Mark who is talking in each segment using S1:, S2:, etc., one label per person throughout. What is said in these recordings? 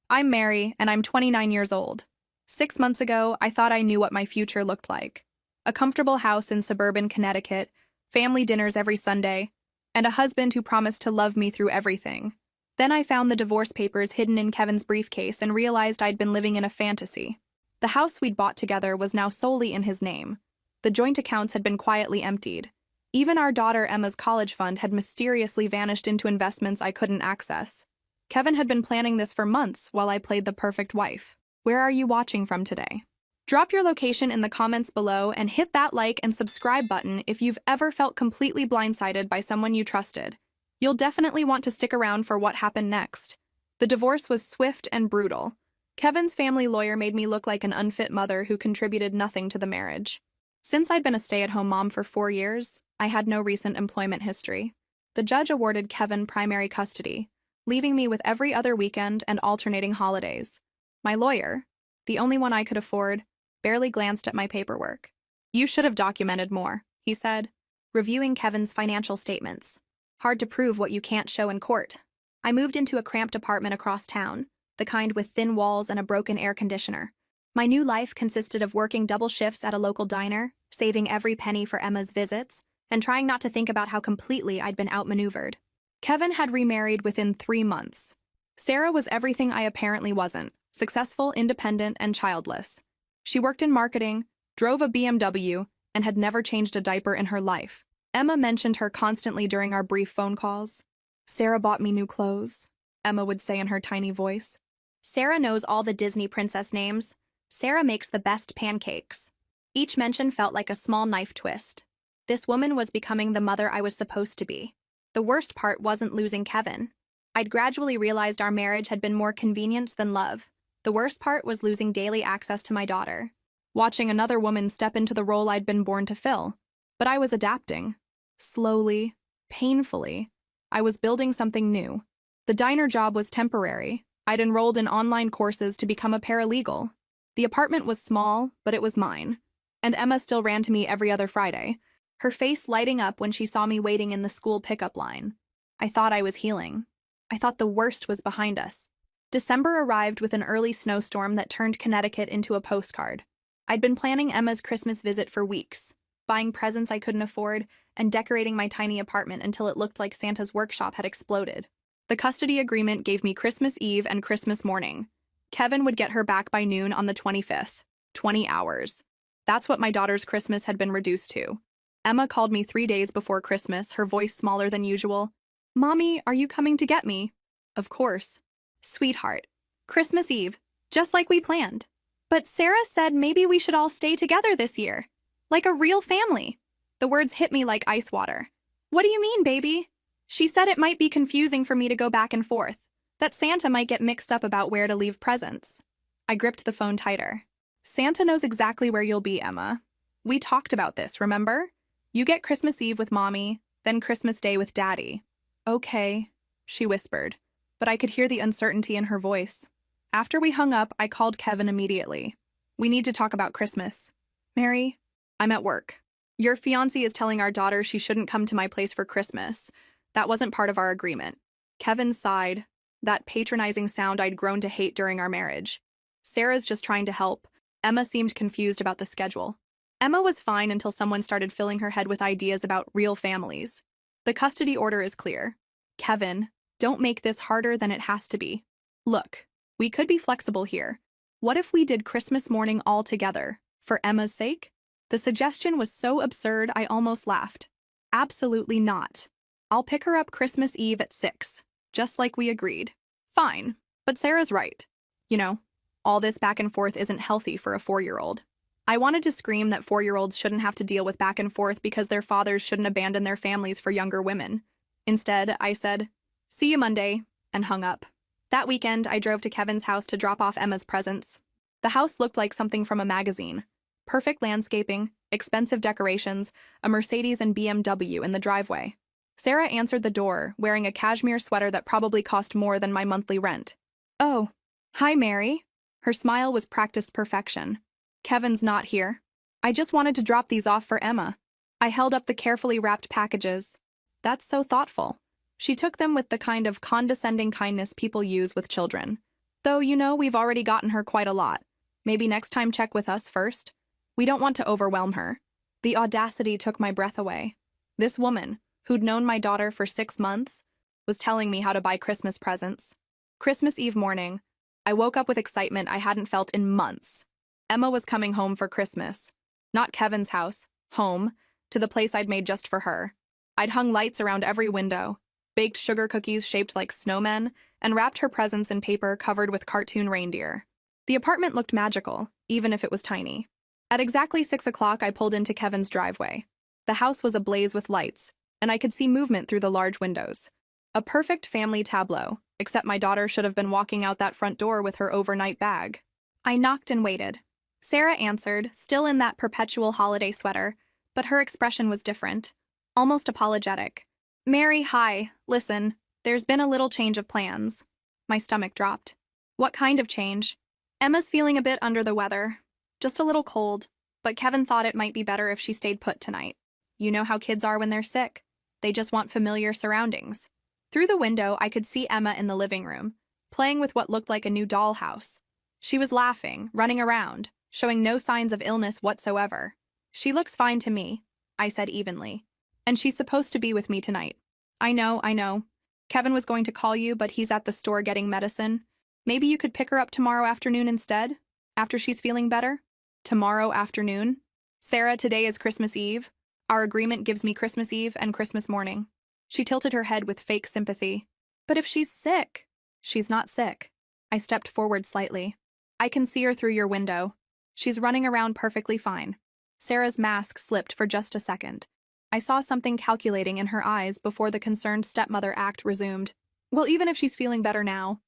S1: I'm Mary, and I'm 29 years old. 6 months ago, I thought I knew what my future looked like. A comfortable house in suburban Connecticut, family dinners every Sunday, and a husband who promised to love me through everything. Then I found the divorce papers hidden in Kevin's briefcase and realized I'd been living in a fantasy. The house we'd bought together was now solely in his name. The joint accounts had been quietly emptied. Even our daughter Emma's college fund had mysteriously vanished into investments I couldn't access. Kevin had been planning this for months while I played the perfect wife. Where are you watching from today? Drop your location in the comments below and hit that like and subscribe button if you've ever felt completely blindsided by someone you trusted. You'll definitely want to stick around for what happened next. The divorce was swift and brutal. Kevin's family lawyer made me look like an unfit mother who contributed nothing to the marriage. Since I'd been a stay-at-home mom for 4 years, I had no recent employment history. The judge awarded Kevin primary custody, leaving me with every other weekend and alternating holidays. My lawyer, the only one I could afford, barely glanced at my paperwork. "You should have documented more," he said, reviewing Kevin's financial statements. "Hard to prove what you can't show in court." I moved into a cramped apartment across town, the kind with thin walls and a broken air conditioner. My new life consisted of working double shifts at a local diner, saving every penny for Emma's visits, and trying not to think about how completely I'd been outmaneuvered. Kevin had remarried within 3 months. Sarah was everything I apparently wasn't: successful, independent, and childless. She worked in marketing, drove a BMW, and had never changed a diaper in her life. Emma mentioned her constantly during our brief phone calls. "Sarah bought me new clothes," Emma would say in her tiny voice. "Sarah knows all the Disney princess names. Sarah makes the best pancakes." Each mention felt like a small knife twist. This woman was becoming the mother I was supposed to be. The worst part wasn't losing Kevin. I'd gradually realized our marriage had been more convenience than love. The worst part was losing daily access to my daughter, watching another woman step into the role I'd been born to fill. But I was adapting. Slowly, painfully, I was building something new. The diner job was temporary. I'd enrolled in online courses to become a paralegal. The apartment was small, but it was mine. And Emma still ran to me every other Friday, her face lighting up when she saw me waiting in the school pickup line. I thought I was healing. I thought the worst was behind us. December arrived with an early snowstorm that turned Connecticut into a postcard. I'd been planning Emma's Christmas visit for weeks, buying presents I couldn't afford, and decorating my tiny apartment until it looked like Santa's workshop had exploded. The custody agreement gave me Christmas Eve and Christmas morning. Kevin would get her back by noon on the 25th. 20 hours. That's what my daughter's Christmas had been reduced to. Emma called me 3 days before Christmas, her voice smaller than usual. "Mommy, are you coming to get me?" "Of course." "Sweetheart. Christmas Eve, just like we planned. But Sarah said maybe we should all stay together this year. Like a real family." The words hit me like ice water. "What do you mean, baby?" "She said it might be confusing for me to go back and forth, that Santa might get mixed up about where to leave presents." I gripped the phone tighter. "Santa knows exactly where you'll be, Emma. We talked about this, remember? You get Christmas Eve with Mommy, then Christmas Day with Daddy." "Okay," she whispered, but I could hear the uncertainty in her voice. After we hung up, I called Kevin immediately. "We need to talk about Christmas." "Mary, I'm at work. Your fiancé is telling our daughter she shouldn't come to my place for Christmas. That wasn't part of our agreement." Kevin sighed, that patronizing sound I'd grown to hate during our marriage. "Sarah's just trying to help." Emma seemed confused about the schedule. Emma was fine until someone started filling her head with ideas about real families. "The custody order is clear. Kevin, don't make this harder than it has to be. Look, we could be flexible here. What if we did Christmas morning all together, for Emma's sake?" The suggestion was so absurd I almost laughed. "Absolutely not. I'll pick her up Christmas Eve at 6, just like we agreed." "Fine, but Sarah's right. You know, all this back and forth isn't healthy for a 4-year-old. I wanted to scream that 4-year-olds shouldn't have to deal with back and forth because their fathers shouldn't abandon their families for younger women. Instead, I said, "See you Monday," and hung up. That weekend, I drove to Kevin's house to drop off Emma's presents. The house looked like something from a magazine. Perfect landscaping, expensive decorations, a Mercedes and BMW in the driveway. Sarah answered the door, wearing a cashmere sweater that probably cost more than my monthly rent. "Oh, hi, Mary." Her smile was practiced perfection. "Kevin's not here. I just wanted to drop these off for Emma." I held up the carefully wrapped packages. "That's so thoughtful." She took them with the kind of condescending kindness people use with children. Though, we've already gotten her quite a lot. Maybe next time check with us first. We don't want to overwhelm her. The audacity took my breath away. This woman, who'd known my daughter for 6 months, was telling me how to buy Christmas presents. Christmas Eve morning, I woke up with excitement I hadn't felt in months. Emma was coming home for Christmas. Not Kevin's house, home, to the place I'd made just for her. I'd hung lights around every window, baked sugar cookies shaped like snowmen, and wrapped her presents in paper covered with cartoon reindeer. The apartment looked magical, even if it was tiny. At exactly 6 o'clock, I pulled into Kevin's driveway. The house was ablaze with lights, and I could see movement through the large windows. A perfect family tableau, except my daughter should have been walking out that front door with her overnight bag. I knocked and waited. Sarah answered, still in that perpetual holiday sweater, but her expression was different, almost apologetic. "Mary, hi. Listen, there's been a little change of plans." My stomach dropped. "What kind of change?" "Emma's feeling a bit under the weather. Just a little cold, but Kevin thought it might be better if she stayed put tonight. You know how kids are when they're sick. They just want familiar surroundings." Through the window, I could see Emma in the living room, playing with what looked like a new dollhouse. She was laughing, running around, showing no signs of illness whatsoever. "She looks fine to me," I said evenly. "And she's supposed to be with me tonight." I know. Kevin was going to call you, but he's at the store getting medicine. Maybe you could pick her up tomorrow afternoon instead, after she's feeling better?" "Tomorrow afternoon?" "Sarah, today is Christmas Eve. Our agreement gives me Christmas Eve and Christmas morning." She tilted her head with fake sympathy. "But if she's sick?" "She's not sick." I stepped forward slightly. "I can see her through your window. She's running around perfectly fine." Sarah's mask slipped for just a second. I saw something calculating in her eyes before the concerned stepmother act resumed. "Well, even if she's feeling better now,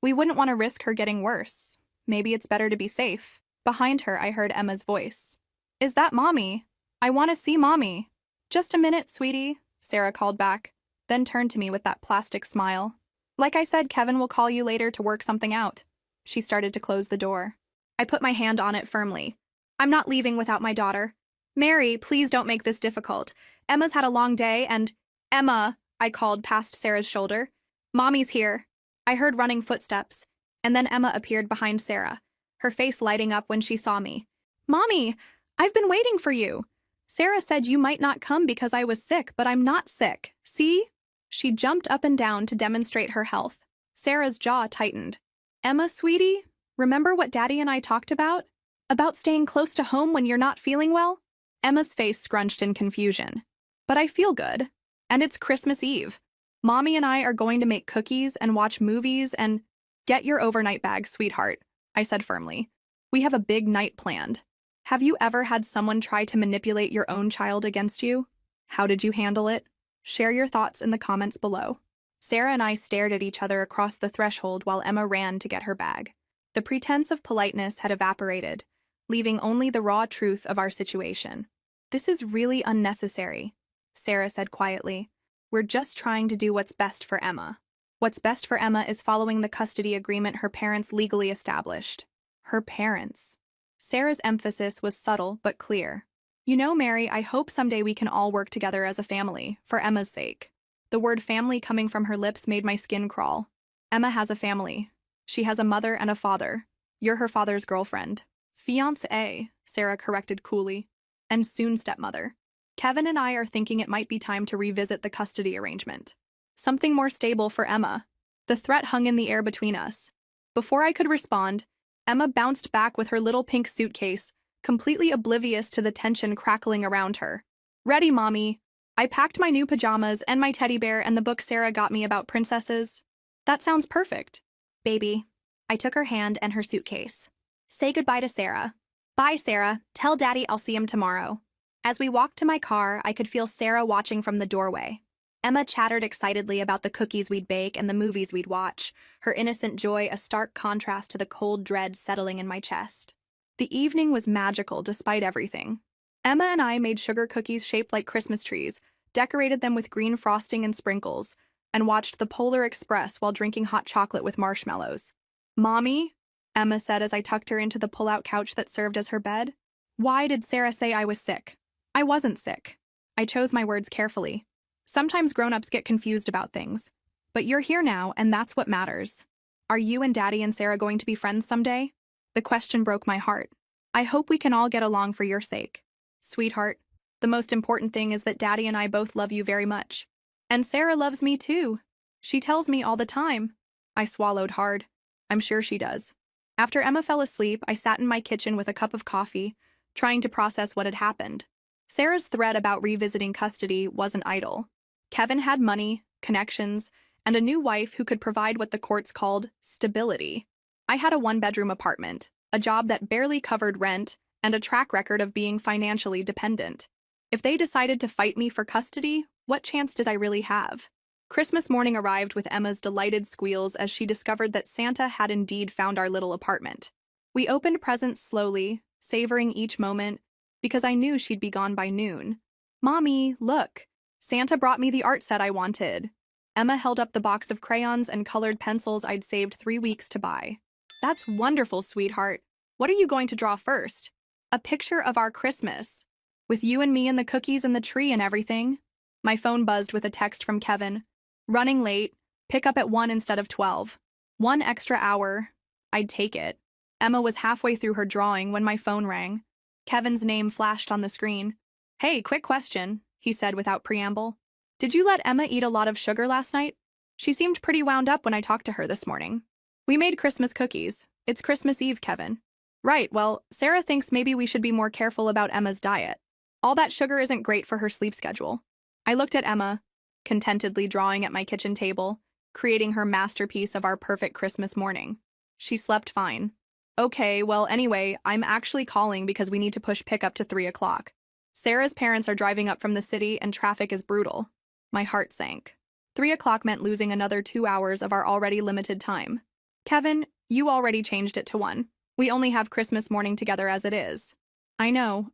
S1: we wouldn't want to risk her getting worse. Maybe it's better to be safe." Behind her, I heard Emma's voice. "Is that Mommy? I want to see Mommy." "Just a minute, sweetie," Sarah called back, then turned to me with that plastic smile. "Like I said, Kevin will call you later to work something out." She started to close the door. I put my hand on it firmly. "I'm not leaving without my daughter. Mary, please don't make this difficult. Emma's had a long day and—" "Emma," I called past Sarah's shoulder. "Mommy's here." I heard running footsteps, and then Emma appeared behind Sarah, her face lighting up when she saw me. "Mommy, I've been waiting for you. Sarah said you might not come because I was sick, but I'm not sick. See?" She jumped up and down to demonstrate her health. Sarah's jaw tightened. "Emma, sweetie, remember what Daddy and I talked about? About staying close to home when you're not feeling well?" Emma's face scrunched in confusion. "But I feel good. And it's Christmas Eve. Mommy and I are going to make cookies and watch movies and—" "Get your overnight bag, sweetheart," I said firmly. "We have a big night planned. Have you ever had someone try to manipulate your own child against you? How did you handle it? Share your thoughts in the comments below." Sarah and I stared at each other across the threshold while Emma ran to get her bag. The pretense of politeness had evaporated, leaving only the raw truth of our situation. "This is really unnecessary," Sarah said quietly. "We're just trying to do what's best for Emma." What's best for Emma is following the custody agreement her parents legally established. Her parents. Sarah's emphasis was subtle but clear. "You know, Mary, I hope someday we can all work together as a family, for Emma's sake." The word family coming from her lips made my skin crawl. "Emma has a family. She has a mother and a father. You're her father's girlfriend." "Fiancée," Sarah corrected coolly. "And soon stepmother. Kevin and I are thinking it might be time to revisit the custody arrangement. Something more stable for Emma." The threat hung in the air between us. Before I could respond, Emma bounced back with her little pink suitcase, completely oblivious to the tension crackling around her. "Ready, Mommy. I packed my new pajamas and my teddy bear and the book Sarah got me about princesses." "That sounds perfect." "Baby." I took her hand and her suitcase. "Say goodbye to Sarah." "Bye, Sarah. Tell Daddy I'll see him tomorrow." As we walked to my car, I could feel Sarah watching from the doorway. Emma chattered excitedly about the cookies we'd bake and the movies we'd watch, her innocent joy a stark contrast to the cold dread settling in my chest. The evening was magical despite everything. Emma and I made sugar cookies shaped like Christmas trees, decorated them with green frosting and sprinkles, and watched the Polar Express while drinking hot chocolate with marshmallows. "Mommy," Emma said as I tucked her into the pull-out couch that served as her bed. "Why did Sarah say I was sick?" "I wasn't sick." I chose my words carefully. Sometimes grown-ups get confused about things. But you're here now, and that's what matters. Are you and Daddy and Sarah going to be friends someday? The question broke my heart. I hope we can all get along for your sake. Sweetheart, the most important thing is that Daddy and I both love you very much. And Sarah loves me too. She tells me all the time. I swallowed hard. I'm sure she does. After Emma fell asleep, I sat in my kitchen with a cup of coffee, trying to process what had happened. Sarah's threat about revisiting custody wasn't idle. Kevin had money, connections, and a new wife who could provide what the courts called stability. I had a one-bedroom apartment, a job that barely covered rent, and a track record of being financially dependent. If they decided to fight me for custody, what chance did I really have? Christmas morning arrived with Emma's delighted squeals as she discovered that Santa had indeed found our little apartment. We opened presents slowly, savoring each moment, because I knew she'd be gone by noon. Mommy, look! Santa brought me the art set I wanted. Emma held up the box of crayons and colored pencils I'd saved 3 weeks to buy. That's wonderful, sweetheart. What are you going to draw first? A picture of our Christmas. With you and me and the cookies and the tree and everything. My phone buzzed with a text from Kevin. Running late, pick up at 1 instead of 12. 1 extra hour. I'd take it. Emma was halfway through her drawing when my phone rang. Kevin's name flashed on the screen. Hey, quick question, he said without preamble. Did you let Emma eat a lot of sugar last night? She seemed pretty wound up when I talked to her this morning. We made Christmas cookies. It's Christmas Eve, Kevin. Right, well, Sarah thinks maybe we should be more careful about Emma's diet. All that sugar isn't great for her sleep schedule. I looked at Emma, contentedly drawing at my kitchen table, creating her masterpiece of our perfect Christmas morning. She slept fine. Okay, well, anyway, I'm actually calling because we need to push pickup to 3 o'clock. Sarah's parents are driving up from the city and traffic is brutal. My heart sank. 3 o'clock meant losing another 2 hours of our already limited time. Kevin, you already changed it to 1. We only have Christmas morning together as it is. I know,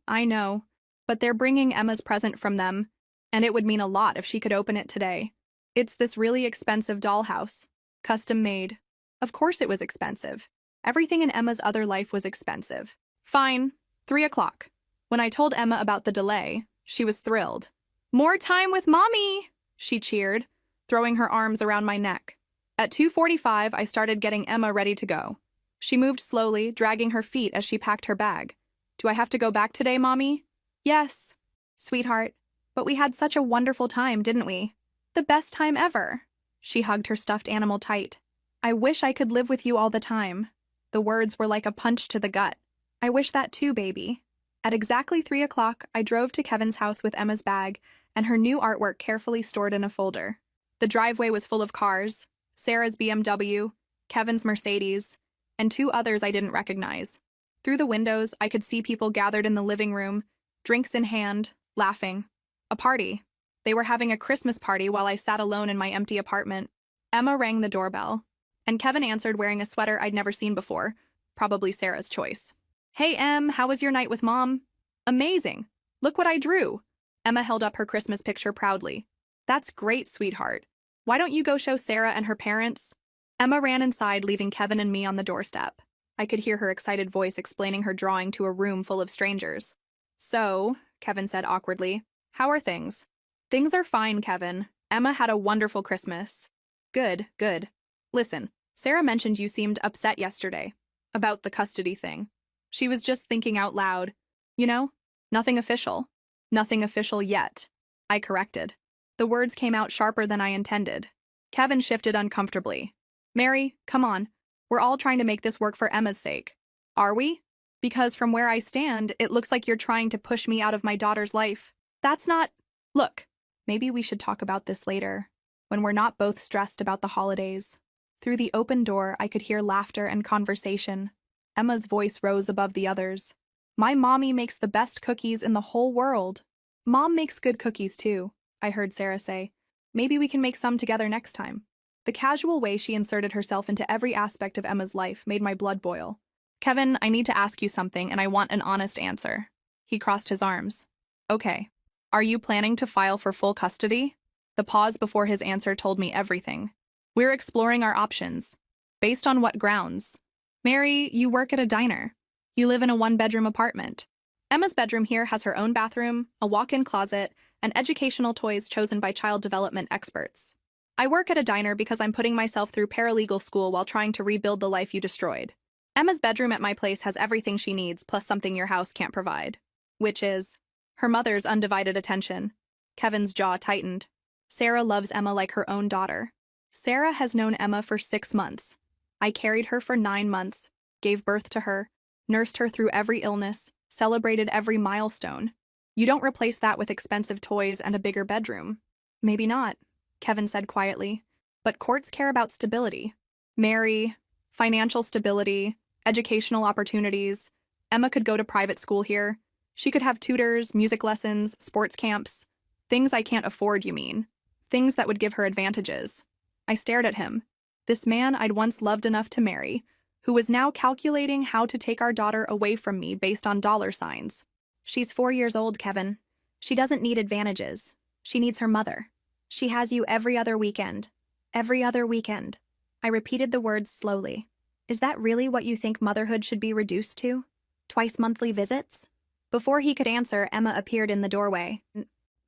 S1: but they're bringing Emma's present from them, and it would mean a lot if she could open it today. It's this really expensive dollhouse, custom made. Of course it was expensive. Everything in Emma's other life was expensive. Fine, 3 o'clock. When I told Emma about the delay, she was thrilled. More time with Mommy, she cheered, throwing her arms around my neck. At 2:45, I started getting Emma ready to go. She moved slowly, dragging her feet as she packed her bag. Do I have to go back today, Mommy? Yes, sweetheart. But we had such a wonderful time, didn't we? The best time ever. She hugged her stuffed animal tight. I wish I could live with you all the time. The words were like a punch to the gut. I wish that too, baby. At exactly 3 o'clock, I drove to Kevin's house with Emma's bag and her new artwork carefully stored in a folder. The driveway was full of cars, Sarah's BMW, Kevin's Mercedes, and 2 others I didn't recognize. Through the windows, I could see people gathered in the living room, drinks in hand, laughing. A party. They were having a Christmas party while I sat alone in my empty apartment. Emma rang the doorbell, and Kevin answered wearing a sweater I'd never seen before, probably Sarah's choice. Hey, Em, how was your night with Mom? Amazing. Look what I drew. Emma held up her Christmas picture proudly. That's great, sweetheart. Why don't you go show Sarah and her parents? Emma ran inside, leaving Kevin and me on the doorstep. I could hear her excited voice explaining her drawing to a room full of strangers. So, Kevin said awkwardly, how are things? Things are fine, Kevin. Emma had a wonderful Christmas. Good, good. Listen, Sarah mentioned you seemed upset yesterday about the custody thing. She was just thinking out loud. You know, nothing official. Nothing official yet. I corrected. The words came out sharper than I intended. Kevin shifted uncomfortably. Mary, come on. We're all trying to make this work for Emma's sake. Are we? Because from where I stand, it looks like you're trying to push me out of my daughter's life. That's not... Look, maybe we should talk about this later, when we're not both stressed about the holidays. Through the open door, I could hear laughter and conversation. Emma's voice rose above the others. My mommy makes the best cookies in the whole world. Mom makes good cookies too, I heard Sarah say. Maybe we can make some together next time. The casual way she inserted herself into every aspect of Emma's life made my blood boil. Kevin, I need to ask you something and I want an honest answer. He crossed his arms. Okay. Are you planning to file for full custody? The pause before his answer told me everything. We're exploring our options. Based on what grounds? Mary, you work at a diner. You live in a one-bedroom apartment. Emma's bedroom here has her own bathroom, a walk-in closet, and educational toys chosen by child development experts. I work at a diner because I'm putting myself through paralegal school while trying to rebuild the life you destroyed. Emma's bedroom at my place has everything she needs, plus something your house can't provide. Which is her mother's undivided attention. Kevin's jaw tightened. Sarah loves Emma like her own daughter. Sarah has known Emma for 6 months. I carried her for 9 months, gave birth to her, nursed her through every illness, celebrated every milestone. You don't replace that with expensive toys and a bigger bedroom. Maybe not, Kevin said quietly. But courts care about stability. Mary, financial stability, educational opportunities. Emma could go to private school here. She could have tutors, music lessons, sports camps. Things I can't afford, you mean. Things that would give her advantages. I stared at him. This man I'd once loved enough to marry, who was now calculating how to take our daughter away from me based on dollar signs. She's 4 years old, Kevin. She doesn't need advantages. She needs her mother. She has you every other weekend. Every other weekend. I repeated the words slowly. Is that really what you think motherhood should be reduced to? Twice monthly visits? Before he could answer, Emma appeared in the doorway.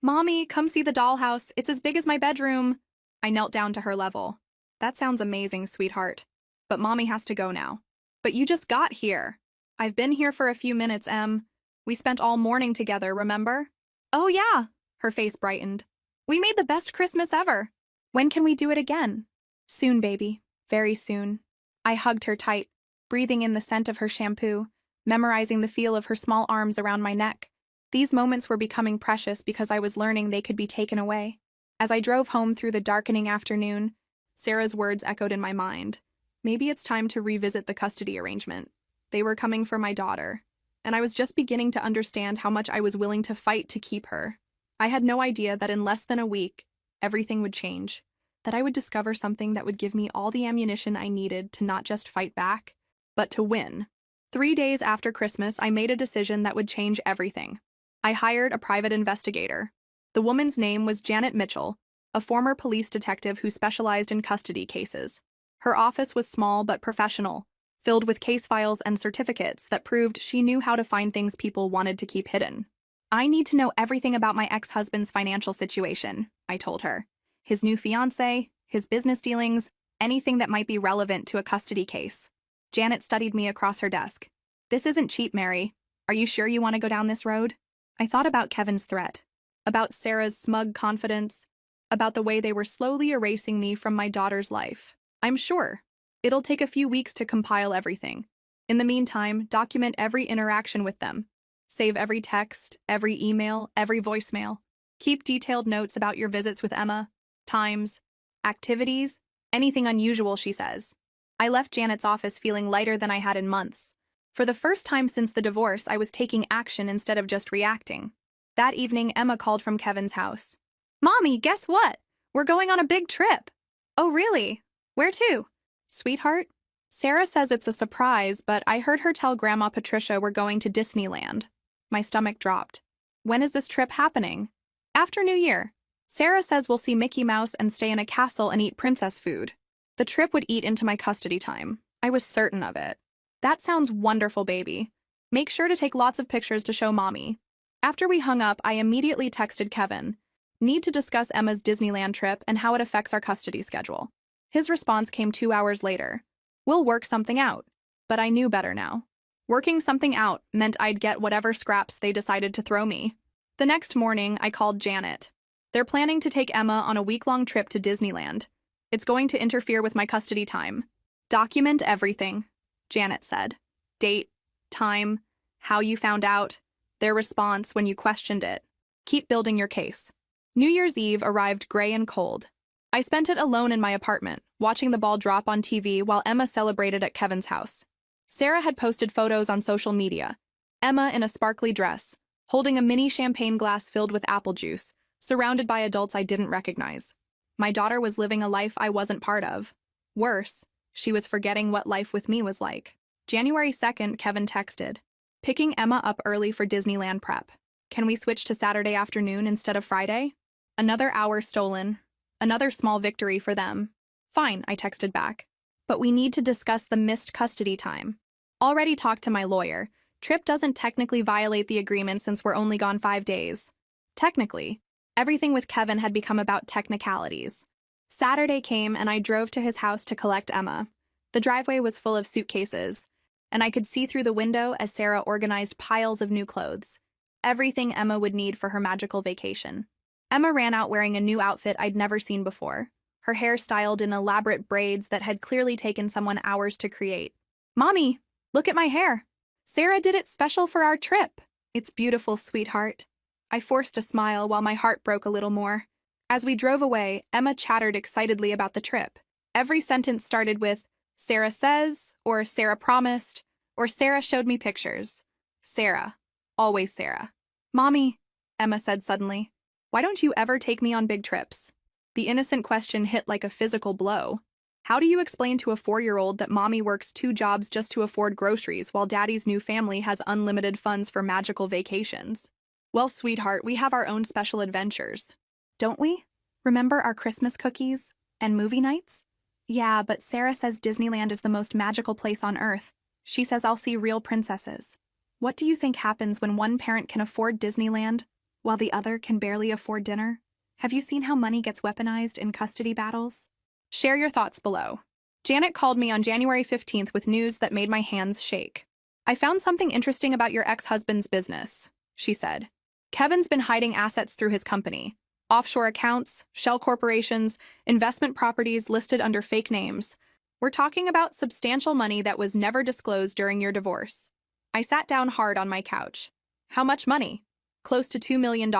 S1: Mommy, come see the dollhouse. It's as big as my bedroom. I knelt down to her level. That sounds amazing, sweetheart. But Mommy has to go now. But you just got here. I've been here for a few minutes, Em. We spent all morning together, remember? Oh yeah, her face brightened. We made the best Christmas ever. When can we do it again? Soon, baby. Very soon. I hugged her tight, breathing in the scent of her shampoo, memorizing the feel of her small arms around my neck. These moments were becoming precious because I was learning they could be taken away. As I drove home through the darkening afternoon, Sarah's words echoed in my mind. Maybe it's time to revisit the custody arrangement. They were coming for my daughter, and I was just beginning to understand how much I was willing to fight to keep her. I had no idea that in less than a week, everything would change, that I would discover something that would give me all the ammunition I needed to not just fight back, but to win. 3 days after Christmas, I made a decision that would change everything. I hired a private investigator. The woman's name was Janet Mitchell, a former police detective who specialized in custody cases. Her office was small but professional, filled with case files and certificates that proved she knew how to find things people wanted to keep hidden. I need to know everything about my ex-husband's financial situation, I told her. His new fiancé, his business dealings, anything that might be relevant to a custody case. Janet studied me across her desk. This isn't cheap, Mary. Are you sure you want to go down this road? I thought about Kevin's threat, about Sarah's smug confidence, about the way they were slowly erasing me from my daughter's life. I'm sure. It'll take a few weeks to compile everything. In the meantime, document every interaction with them. Save every text, every email, every voicemail. Keep detailed notes about your visits with Emma, times, activities, anything unusual, she says. I left Janet's office feeling lighter than I had in months. For the first time since the divorce, I was taking action instead of just reacting. That evening, Emma called from Kevin's house. Mommy, guess what? We're going on a big trip. Oh, really? Where to? Sweetheart? Sarah says it's a surprise, but I heard her tell Grandma Patricia we're going to Disneyland. My stomach dropped. When is this trip happening? After New Year. Sarah says we'll see Mickey Mouse and stay in a castle and eat princess food. The trip would eat into my custody time. I was certain of it. That sounds wonderful, baby. Make sure to take lots of pictures to show Mommy. After we hung up, I immediately texted Kevin. Need to discuss Emma's Disneyland trip and how it affects our custody schedule. His response came 2 hours later. We'll work something out. But I knew better now. Working something out meant I'd get whatever scraps they decided to throw me. The next morning, I called Janet. They're planning to take Emma on a week-long trip to Disneyland. It's going to interfere with my custody time. Document everything, Janet said. Date, time, how you found out, their response when you questioned it. Keep building your case. New Year's Eve arrived gray and cold. I spent it alone in my apartment, watching the ball drop on TV while Emma celebrated at Kevin's house. Sarah had posted photos on social media. Emma in a sparkly dress, holding a mini champagne glass filled with apple juice, surrounded by adults I didn't recognize. My daughter was living a life I wasn't part of. Worse, she was forgetting what life with me was like. January 2nd, Kevin texted, picking Emma up early for Disneyland prep. Can we switch to Saturday afternoon instead of Friday? Another hour stolen. Another small victory for them. Fine, I texted back. But we need to discuss the missed custody time. Already talked to my lawyer. Trip doesn't technically violate the agreement since we're only gone 5 days. Technically, everything with Kevin had become about technicalities. Saturday came and I drove to his house to collect Emma. The driveway was full of suitcases, and I could see through the window as Sarah organized piles of new clothes. Everything Emma would need for her magical vacation. Emma ran out wearing a new outfit I'd never seen before, her hair styled in elaborate braids that had clearly taken someone hours to create. "Mommy, look at my hair. Sarah did it special for our trip." "It's beautiful, sweetheart." I forced a smile while my heart broke a little more. As we drove away, Emma chattered excitedly about the trip. Every sentence started with, "Sarah says," or "Sarah promised," or "Sarah showed me pictures." Sarah. Always Sarah. "Mommy," Emma said suddenly, "why don't you ever take me on big trips?" The innocent question hit like a physical blow. How do you explain to a 4-year-old that mommy works 2 jobs just to afford groceries while daddy's new family has unlimited funds for magical vacations? "Well, sweetheart, we have our own special adventures. Don't we? Remember our Christmas cookies and movie nights?" "Yeah, but Sarah says Disneyland is the most magical place on Earth. She says I'll see real princesses." What do you think happens when one parent can afford Disneyland while the other can barely afford dinner? Have you seen how money gets weaponized in custody battles? Share your thoughts below. Janet called me on January 15th with news that made my hands shake. "I found something interesting about your ex-husband's business," she said. "Kevin's been hiding assets through his company. Offshore accounts, shell corporations, investment properties listed under fake names. We're talking about substantial money that was never disclosed during your divorce." I sat down hard on my couch. How much money? Close to $2 million.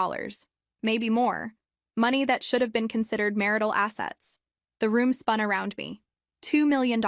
S1: Maybe more. Money that should have been considered marital assets. The room spun around me. $2 million.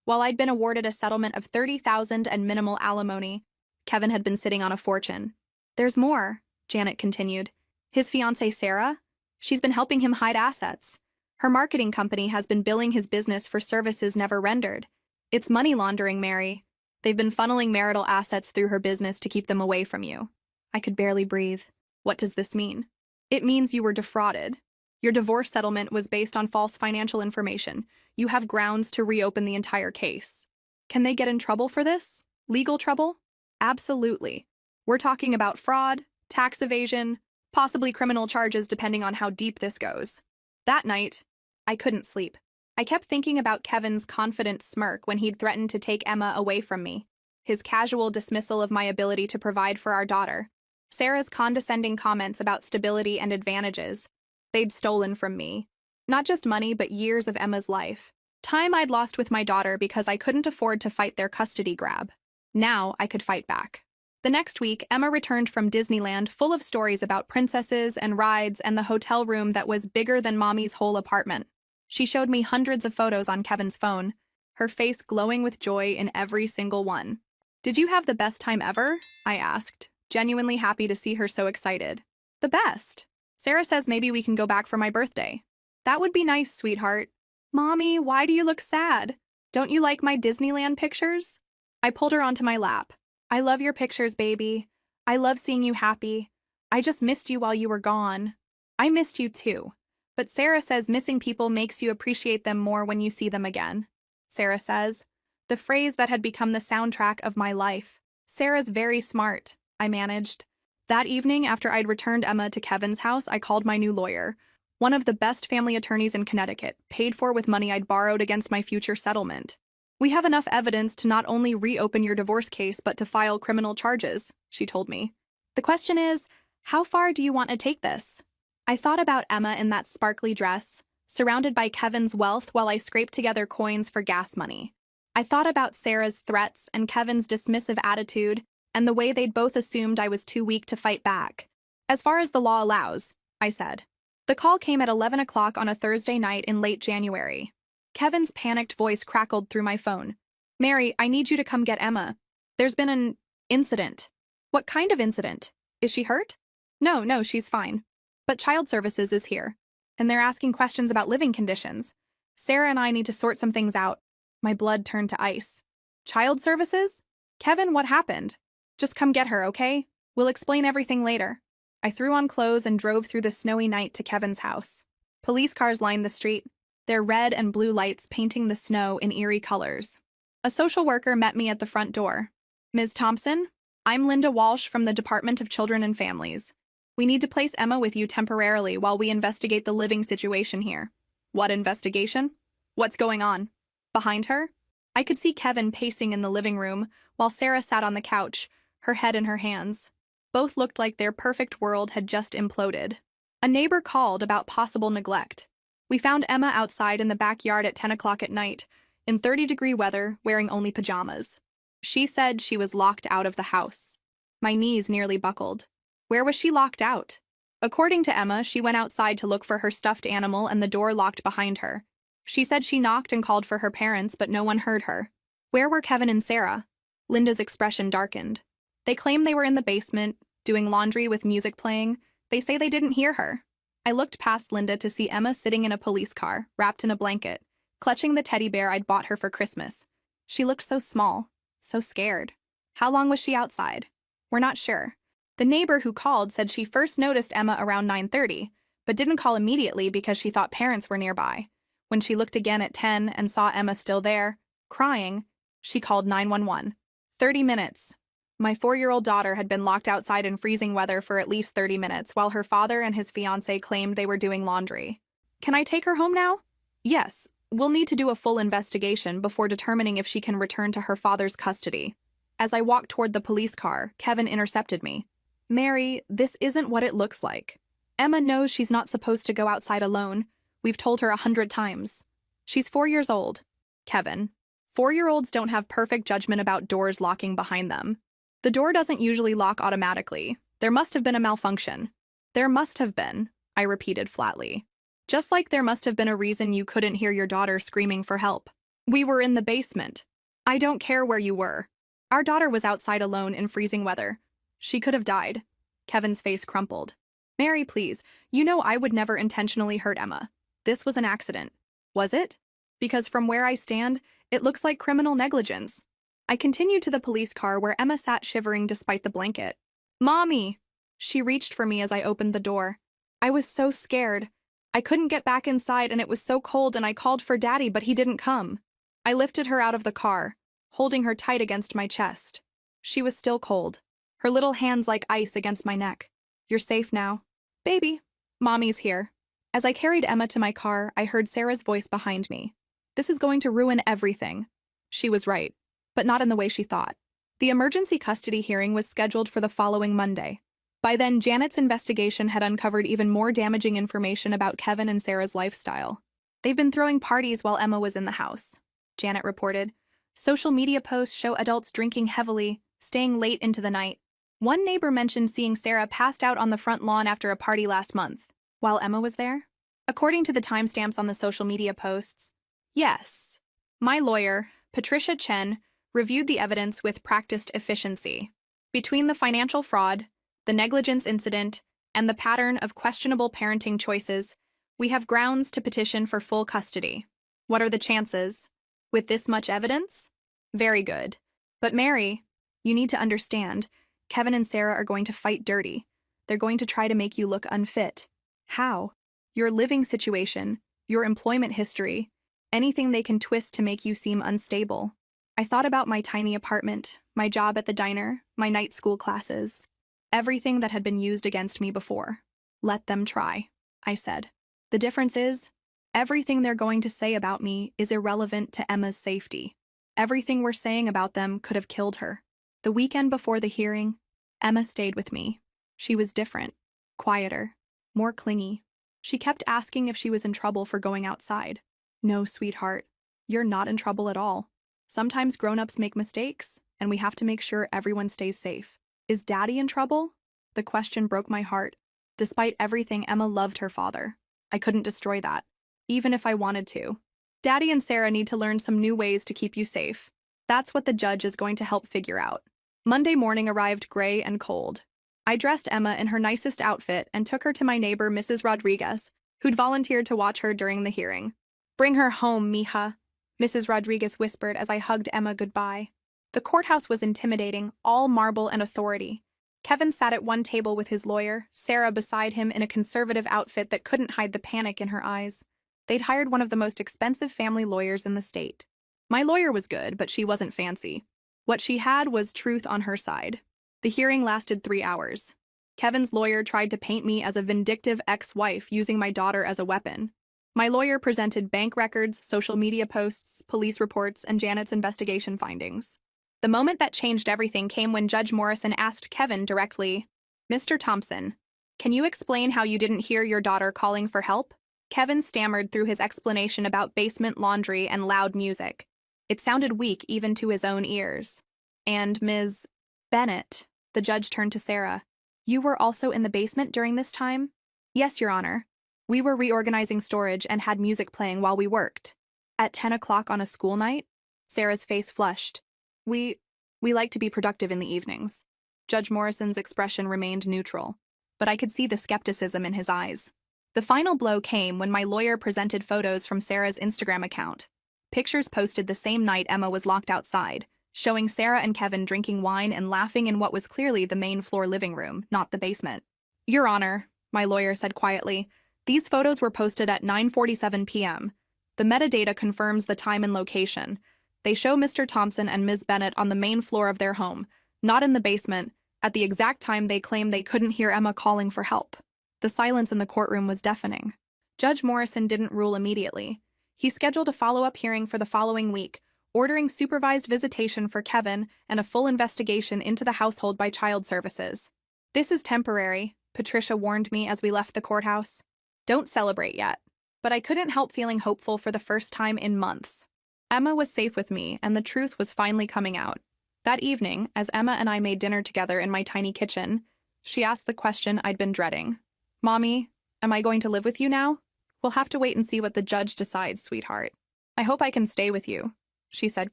S1: While I'd been awarded a settlement of $30,000 and minimal alimony, Kevin had been sitting on a fortune. "There's more," Janet continued. "His fiancée, Sarah? She's been helping him hide assets. Her marketing company has been billing his business for services never rendered. It's money laundering, Mary. They've been funneling marital assets through her business to keep them away from you." I could barely breathe. What does this mean? "It means you were defrauded. Your divorce settlement was based on false financial information. You have grounds to reopen the entire case." Can they get in trouble for this? Legal trouble? Absolutely. We're talking about fraud, tax evasion, possibly criminal charges depending on how deep this goes. That night, I couldn't sleep. I kept thinking about Kevin's confident smirk when he'd threatened to take Emma away from me, his casual dismissal of my ability to provide for our daughter, Sarah's condescending comments about stability and advantages they'd stolen from me. Not just money, but years of Emma's life. Time I'd lost with my daughter because I couldn't afford to fight their custody grab. Now I could fight back. The next week, Emma returned from Disneyland full of stories about princesses and rides and the hotel room that was bigger than Mommy's whole apartment. She showed me hundreds of photos on Kevin's phone, her face glowing with joy in every single one. "Did you have the best time ever?" I asked, genuinely happy to see her so excited. "The best. Sarah says maybe we can go back for my birthday." "That would be nice, sweetheart." "Mommy, why do you look sad? Don't you like my Disneyland pictures?" I pulled her onto my lap. "I love your pictures, baby. I love seeing you happy. I just missed you while you were gone." "I missed you too. But Sarah says missing people makes you appreciate them more when you see them again." Sarah says. The phrase that had become the soundtrack of my life. "Sarah's very smart," I managed. That evening, after I'd returned Emma to Kevin's house, I called my new lawyer, one of the best family attorneys in Connecticut, paid for with money I'd borrowed against my future settlement. "We have enough evidence to not only reopen your divorce case, but to file criminal charges," she told me. "The question is, how far do you want to take this?" I thought about Emma in that sparkly dress, surrounded by Kevin's wealth while I scraped together coins for gas money. I thought about Sarah's threats and Kevin's dismissive attitude, and the way they'd both assumed I was too weak to fight back. "As far as the law allows," I said. The call came at 11 o'clock on a Thursday night in late January. Kevin's panicked voice crackled through my phone. "Mary, I need you to come get Emma. There's been an incident." "What kind of incident? Is she hurt?" No, she's fine. But Child Services is here, and they're asking questions about living conditions. Sarah and I need to sort some things out." My blood turned to ice. "Child Services? Kevin, what happened? Just come get her, okay? We'll explain everything later." I threw on clothes and drove through the snowy night to Kevin's house. Police cars lined the street, their red and blue lights painting the snow in eerie colors. A social worker met me at the front door. "Ms. Thompson, I'm Linda Walsh from the Department of Children and Families. We need to place Emma with you temporarily while we investigate the living situation here." What investigation? What's going on? Behind her? I could see Kevin pacing in the living room, while Sarah sat on the couch, her head in her hands. Both looked like their perfect world had just imploded. A neighbor called about possible neglect. We found Emma outside in the backyard at 10 o'clock at night, in 30-degree weather, wearing only pajamas. She said she was locked out of the house. My knees nearly buckled. Where was she locked out? According to Emma, she went outside to look for her stuffed animal and the door locked behind her. She said she knocked and called for her parents, but no one heard her. Where were Kevin and Sarah? Linda's expression darkened. They claim they were in the basement, doing laundry with music playing. They say they didn't hear her. I looked past Linda to see Emma sitting in a police car, wrapped in a blanket, clutching the teddy bear I'd bought her for Christmas. She looked so small, so scared. How long was she outside? We're not sure. The neighbor who called said she first noticed Emma around 9:30, but didn't call immediately because she thought parents were nearby. When she looked again at 10 and saw Emma still there, crying, she called 911. 30 minutes. My 4-year-old daughter had been locked outside in freezing weather for at least 30 minutes, while her father and his fiancée claimed they were doing laundry. Can I take her home now? Yes. We'll need to do a full investigation before determining if she can return to her father's custody. As I walked toward the police car, Kevin intercepted me. Mary, this isn't what it looks like. Emma knows she's not supposed to go outside alone. We've told her 100 times. She's 4 years old. Kevin, 4-year-olds don't have perfect judgment about doors locking behind them. The door doesn't usually lock automatically. There must have been a malfunction. There must have been, I repeated flatly. Just like there must have been a reason you couldn't hear your daughter screaming for help. We were in the basement. I don't care where you were. Our daughter was outside alone in freezing weather. She could have died. Kevin's face crumpled. Mary, please, you know I would never intentionally hurt Emma. This was an accident. Was it? Because from where I stand, it looks like criminal negligence. I continued to the police car where Emma sat shivering despite the blanket. Mommy! She reached for me as I opened the door. I was so scared. I couldn't get back inside and it was so cold and I called for Daddy, but he didn't come. I lifted her out of the car, holding her tight against my chest. She was still cold, her little hands like ice against my neck. You're safe now. Baby, Mommy's here. As I carried Emma to my car, I heard Sarah's voice behind me. This is going to ruin everything. She was right, but not in the way she thought. The emergency custody hearing was scheduled for the following Monday. By then, Janet's investigation had uncovered even more damaging information about Kevin and Sarah's lifestyle. They've been throwing parties while Emma was in the house, Janet reported. Social media posts show adults drinking heavily, staying late into the night. One neighbor mentioned seeing Sarah passed out on the front lawn after a party last month, while Emma was there. According to the timestamps on the social media posts, yes. My lawyer, Patricia Chen, reviewed the evidence with practiced efficiency. Between the financial fraud, the negligence incident, and the pattern of questionable parenting choices, we have grounds to petition for full custody. What are the chances? With this much evidence? Very good. But Mary, you need to understand, Kevin and Sarah are going to fight dirty. They're going to try to make you look unfit. How? Your living situation, your employment history, anything they can twist to make you seem unstable. I thought about my tiny apartment, my job at the diner, my night school classes. Everything that had been used against me before. Let them try, I said. The difference is, everything they're going to say about me is irrelevant to Emma's safety. Everything we're saying about them could have killed her. The weekend before the hearing, Emma stayed with me. She was different, quieter, more clingy. She kept asking if she was in trouble for going outside. No, sweetheart, you're not in trouble at all. Sometimes grown-ups make mistakes, and we have to make sure everyone stays safe. Is Daddy in trouble? The question broke my heart. Despite everything, Emma loved her father. I couldn't destroy that, even if I wanted to. Daddy and Sarah need to learn some new ways to keep you safe. That's what the judge is going to help figure out. Monday morning arrived gray and cold. I dressed Emma in her nicest outfit and took her to my neighbor, Mrs. Rodriguez, who'd volunteered to watch her during the hearing. Bring her home, mija, Mrs. Rodriguez whispered as I hugged Emma goodbye. The courthouse was intimidating, all marble and authority. Kevin sat at one table with his lawyer, Sarah beside him in a conservative outfit that couldn't hide the panic in her eyes. They'd hired one of the most expensive family lawyers in the state. My lawyer was good, but she wasn't fancy. What she had was truth on her side. The hearing lasted 3 hours. Kevin's lawyer tried to paint me as a vindictive ex-wife using my daughter as a weapon. My lawyer presented bank records, social media posts, police reports, and Janet's investigation findings. The moment that changed everything came when Judge Morrison asked Kevin directly, "Mr. Thompson, can you explain how you didn't hear your daughter calling for help?" Kevin stammered through his explanation about basement laundry and loud music. It sounded weak even to his own ears. "And Ms. Bennett," the judge turned to Sarah, "you were also in the basement during this time?" "Yes, Your Honor. We were reorganizing storage and had music playing while we worked." "At 10 o'clock on a school night?" Sarah's face flushed. We like to be productive in the evenings." Judge Morrison's expression remained neutral, but I could see the skepticism in his eyes. The final blow came when my lawyer presented photos from Sarah's Instagram account. Pictures posted the same night Emma was locked outside, showing Sarah and Kevin drinking wine and laughing in what was clearly the main floor living room, not the basement. "Your Honor," my lawyer said quietly, "these photos were posted at 9:47 p.m. The metadata confirms the time and location. They show Mr. Thompson and Ms. Bennett on the main floor of their home, not in the basement, at the exact time they claim they couldn't hear Emma calling for help." The silence in the courtroom was deafening. Judge Morrison didn't rule immediately. He scheduled a follow-up hearing for the following week, ordering supervised visitation for Kevin and a full investigation into the household by Child Services. "This is temporary," Patricia warned me as we left the courthouse. "Don't celebrate yet." But I couldn't help feeling hopeful for the first time in months. Emma was safe with me, and the truth was finally coming out. That evening, as Emma and I made dinner together in my tiny kitchen, she asked the question I'd been dreading. "Mommy, am I going to live with you now?" "We'll have to wait and see what the judge decides, sweetheart." "I hope I can stay with you," she said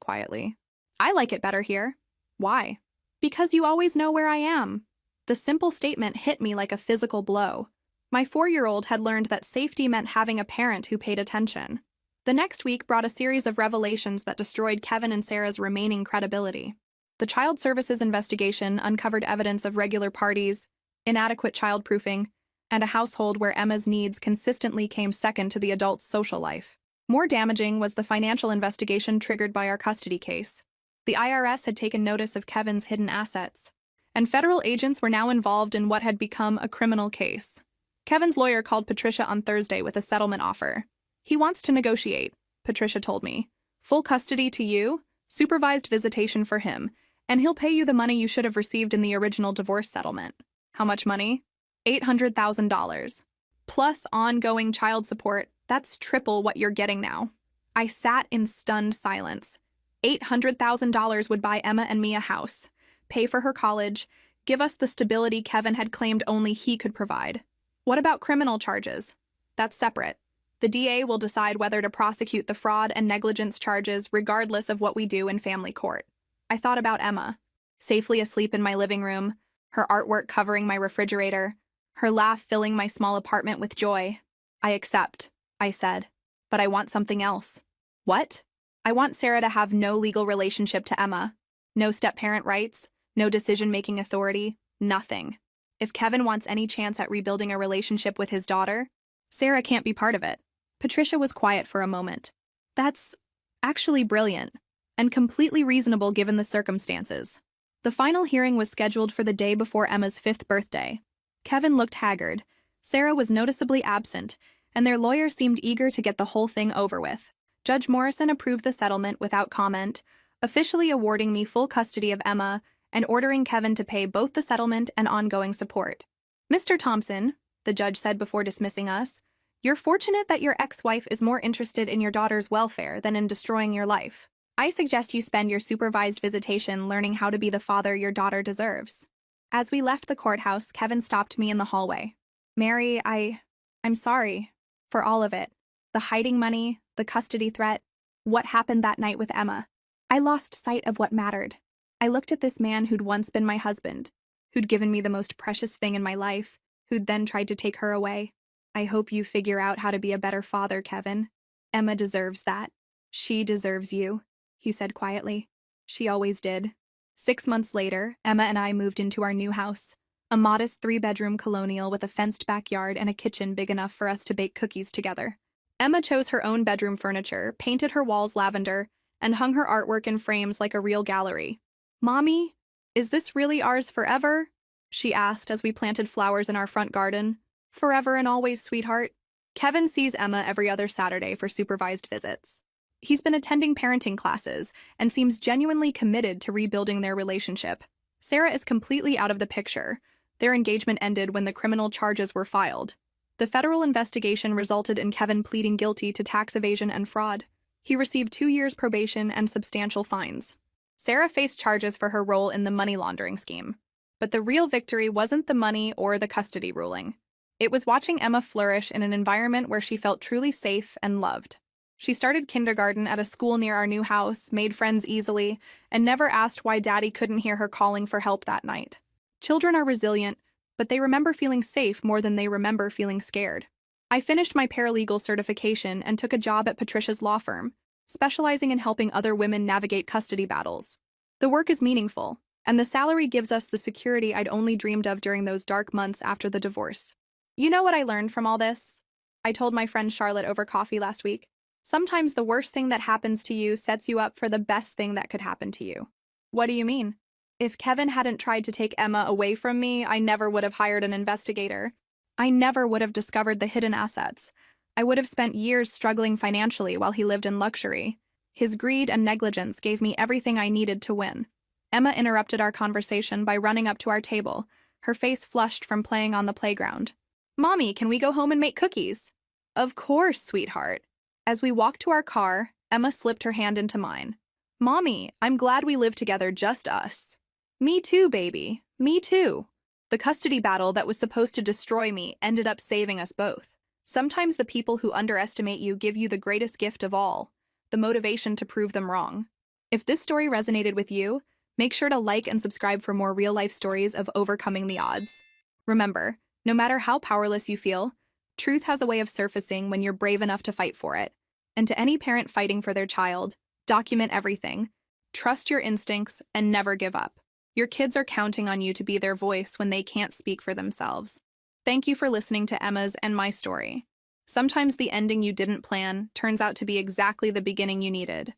S1: quietly. "I like it better here." "Why?" "Because you always know where I am." The simple statement hit me like a physical blow. My 4-year-old had learned that safety meant having a parent who paid attention. The next week brought a series of revelations that destroyed Kevin and Sarah's remaining credibility. The Child Services investigation uncovered evidence of regular parties, inadequate childproofing, and a household where Emma's needs consistently came second to the adult's social life. More damaging was the financial investigation triggered by our custody case. The IRS had taken notice of Kevin's hidden assets, and federal agents were now involved in what had become a criminal case. Kevin's lawyer called Patricia on Thursday with a settlement offer. "He wants to negotiate," Patricia told me. "Full custody to you, supervised visitation for him, and he'll pay you the money you should have received in the original divorce settlement." "How much money?" $800,000. Plus ongoing child support. That's triple what you're getting now. I sat in stunned silence. $800,000 would buy Emma and me a house, pay for her college, give us the stability Kevin had claimed only he could provide. What about criminal charges? That's separate. The DA will decide whether to prosecute the fraud and negligence charges regardless of what we do in family court. I thought about Emma, safely asleep in my living room, her artwork covering my refrigerator, her laugh filling my small apartment with joy. "I accept," I said, "but I want something else." "What?" "I want Sarah to have no legal relationship to Emma. No step-parent rights, no decision-making authority, nothing. If Kevin wants any chance at rebuilding a relationship with his daughter, Sarah can't be part of it." Patricia was quiet for a moment. "That's actually brilliant, and completely reasonable given the circumstances." The final hearing was scheduled for the day before Emma's 5th birthday. Kevin looked haggard, Sarah was noticeably absent, and their lawyer seemed eager to get the whole thing over with. Judge Morrison approved the settlement without comment, officially awarding me full custody of Emma and ordering Kevin to pay both the settlement and ongoing support. "Mr. Thompson," the judge said before dismissing us, "you're fortunate that your ex-wife is more interested in your daughter's welfare than in destroying your life. I suggest you spend your supervised visitation learning how to be the father your daughter deserves." As we left the courthouse, Kevin stopped me in the hallway. "Mary, I'm sorry for all of it. The hiding money, the custody threat, what happened that night with Emma. I lost sight of what mattered. I looked at this man who'd once been my husband, who'd given me the most precious thing in my life, who'd then tried to take her away. I hope you figure out how to be a better father, Kevin. Emma deserves that. She deserves you," he said quietly. She always did. 6 months later, Emma and I moved into our new house, a modest 3-bedroom colonial with a fenced backyard and a kitchen big enough for us to bake cookies together. Emma chose her own bedroom furniture, painted her walls lavender, and hung her artwork in frames like a real gallery. "Mommy, is this really ours forever?" she asked as we planted flowers in our front garden. "Forever and always, sweetheart." Kevin sees Emma every other Saturday for supervised visits. He's been attending parenting classes and seems genuinely committed to rebuilding their relationship. Sarah is completely out of the picture. Their engagement ended when the criminal charges were filed. The federal investigation resulted in Kevin pleading guilty to tax evasion and fraud. He received 2 years probation and substantial fines. Sarah faced charges for her role in the money laundering scheme. But the real victory wasn't the money or the custody ruling. It was watching Emma flourish in an environment where she felt truly safe and loved. She started kindergarten at a school near our new house, made friends easily, and never asked why Daddy couldn't hear her calling for help that night. Children are resilient, but they remember feeling safe more than they remember feeling scared. I finished my paralegal certification and took a job at Patricia's law firm, specializing in helping other women navigate custody battles. The work is meaningful, and the salary gives us the security I'd only dreamed of during those dark months after the divorce. You know what I learned from all this? I told my friend Charlotte over coffee last week. Sometimes the worst thing that happens to you sets you up for the best thing that could happen to you. What do you mean? If Kevin hadn't tried to take Emma away from me, I never would have hired an investigator. I never would have discovered the hidden assets. I would have spent years struggling financially while he lived in luxury. His greed and negligence gave me everything I needed to win. Emma interrupted our conversation by running up to our table, her face flushed from playing on the playground. "Mommy, can we go home and make cookies?" "Of course, sweetheart." As we walked to our car, Emma slipped her hand into mine. "Mommy, I'm glad we live together, just us." "Me too, baby. Me too." The custody battle that was supposed to destroy me ended up saving us both. Sometimes the people who underestimate you give you the greatest gift of all, the motivation to prove them wrong. If this story resonated with you, make sure to like and subscribe for more real-life stories of overcoming the odds. Remember, no matter how powerless you feel, truth has a way of surfacing when you're brave enough to fight for it. And to any parent fighting for their child, document everything. Trust your instincts and never give up. Your kids are counting on you to be their voice when they can't speak for themselves. Thank you for listening to Emma's and my story. Sometimes the ending you didn't plan turns out to be exactly the beginning you needed.